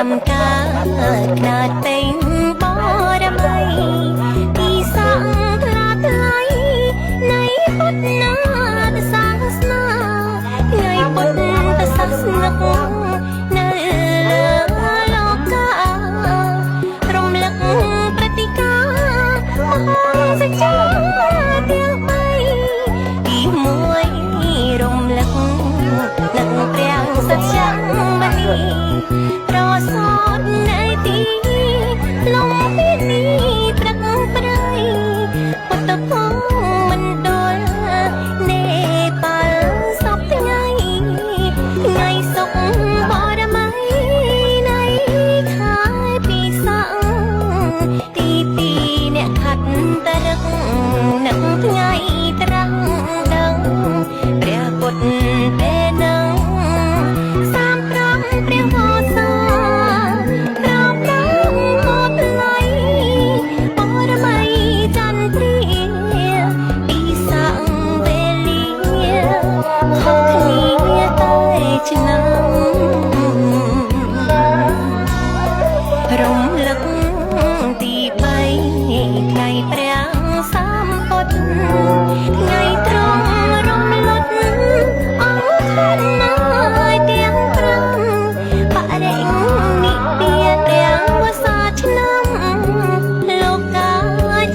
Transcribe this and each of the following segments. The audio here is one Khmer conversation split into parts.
5កើតខ្នាតពេញបរមីទីសង្ឃថ្លាថ្លៃនៃពុទ្ធនាសាសនាថ្ងៃពុទ្ធសាសនិកនៅលើលោការំលឹកព្រឹត្តិការណ៍មហាសច្ចាទាំង3ទី1រំលឹកនឹងព្រះសច្ចាមនីប្រសោតនៃទីលំពីនីព្រឹកព្រៃពុទ្ធភូមិមណ្ឌលនេប៉ាល់សពថ្ងៃថ្ងៃសុខបរមីនៃខែពិសាទី2អ្នកខាត់តរឹកនឹងថ្ងៃត្រង់ដឹងព្រះពុទ្ធពេលនឹងព្រះហោសាក្រោមដើមមកថ្លៃបរមីចន្ទ្រាពីសាំងវេលាខុសគ្នាតែឆ្នាំរំលឹកទី3ថ្ងៃព្រះសម្ពុទ្ធថ្ងៃត្រង់រំលត់អង្គខណាទាំង5បរិនិព្វានព្រះវស្សាឆ្នាំលោកកា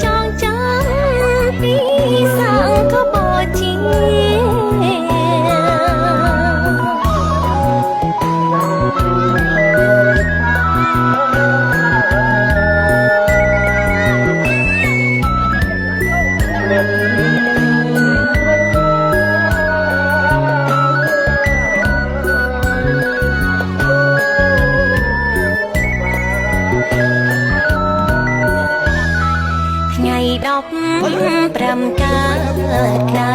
ចងចាំពីសង្ឃបូជាថ្ងៃ15កើតខ្នាត